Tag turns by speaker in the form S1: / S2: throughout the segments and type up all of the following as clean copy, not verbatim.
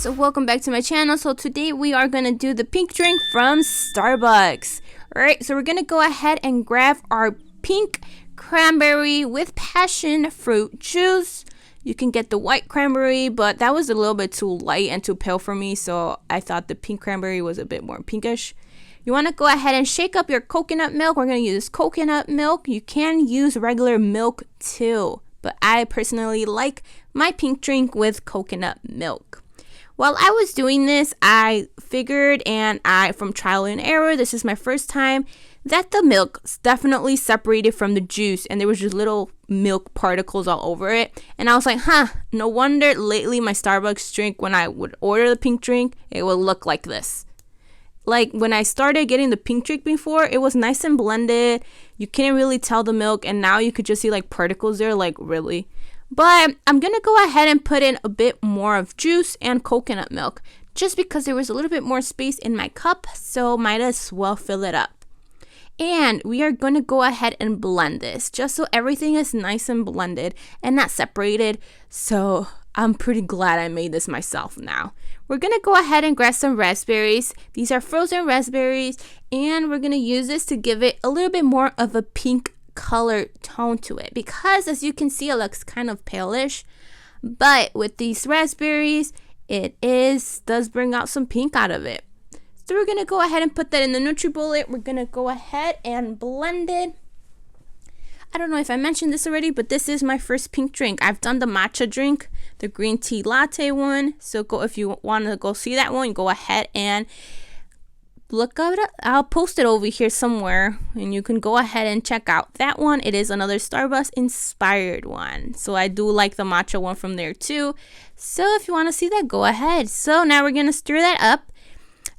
S1: guys, welcome back to my channel. So today we are gonna do the pink drink from Starbucks. Alright, so we're gonna go ahead and grab our pink cranberry with passion fruit juice. You can get the white cranberry, but that was a little bit too light and too pale for me, so I thought the pink cranberry was a bit more pinkish. You want to go ahead and shake up your coconut milk. We're going to use coconut milk. You can use regular milk too, but I personally like my pink drink with coconut milk. While I was doing this, I figured, and from trial and error, this is my first time, that the milk definitely separated from the juice and there was just little milk particles all over it. And I was like, no wonder lately my Starbucks drink, when I would order the pink drink, it would look like this. Like when I started getting the pink drink before, it was nice and blended. You couldn't really tell the milk, and now you could just see like particles there, like really. But I'm gonna go ahead and put in a bit more of juice and coconut milk just because there was a little bit more space in my cup, so might as well fill it up. And we are going to go ahead and blend this just so everything is nice and blended and not separated. So I'm pretty glad I made this myself now. We're going to go ahead and grab some raspberries. These are frozen raspberries, and we're going to use this to give it a little bit more of a pink color tone to it, because as you can see, it looks kind of palish. But with these raspberries, it does bring out some pink out of it. So we're going to go ahead and put that in the NutriBullet. We're going to go ahead and blend it. I don't know if I mentioned this already, but this is my first pink drink. I've done the matcha drink, the green tea latte one. So if you want to go see that one, go ahead and look at it. I'll post it over here somewhere, and you can go ahead and check out that one. It is another Starbucks inspired one. So I do like the matcha one from there too. So if you want to see that, go ahead. So now we're going to stir that up.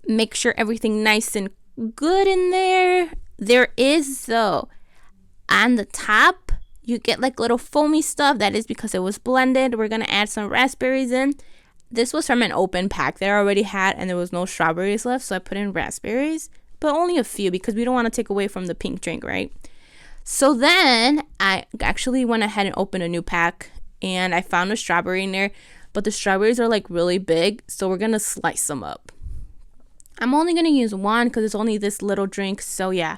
S1: Make sure everything nice and good in there. There is, though, on the top, you get like little foamy stuff. That is because it was blended. We're going to add some raspberries in. This was from an open pack that I already had, and there was no strawberries left, so I put in raspberries, but only a few because we don't want to take away from the pink drink, right? So then I actually went ahead and opened a new pack, and I found a strawberry in there, but the strawberries are like really big, so we're going to slice them up. I'm only going to use one because it's only this little drink. So yeah,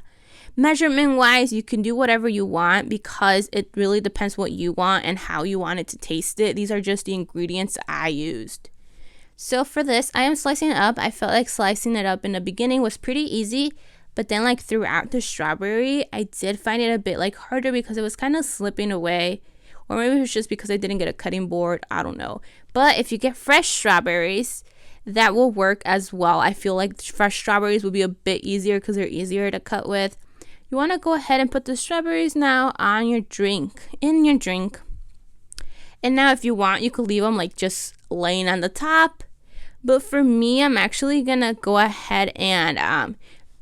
S1: measurement wise, you can do whatever you want because it really depends what you want and how you want it to taste it. These are just the ingredients I used. So for this, I am slicing it up. I felt like slicing it up in the beginning was pretty easy, but then like throughout the strawberry, I did find it a bit like harder because it was kind of slipping away. Or maybe it was just because I didn't get a cutting board. I don't know. But if you get fresh strawberries, that will work as well. I feel like fresh strawberries will be a bit easier because they're easier to cut with. You want to go ahead and put the strawberries now on your drink, in your drink. And now if you want, you could leave them like just laying on the top. But for me, I'm actually going to go ahead and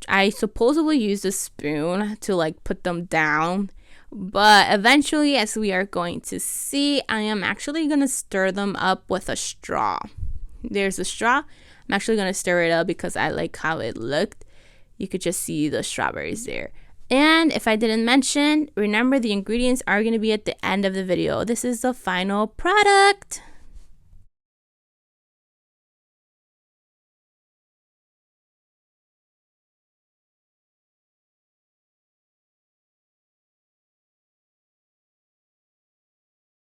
S1: I supposedly use a spoon to like put them down. But eventually, as we are going to see, I am actually going to stir them up with a straw. There's a straw. I'm actually going to stir it up because I like how it looked. You could just see the strawberries there. And if I didn't mention, remember the ingredients are going to be at the end of the video. This is the final product.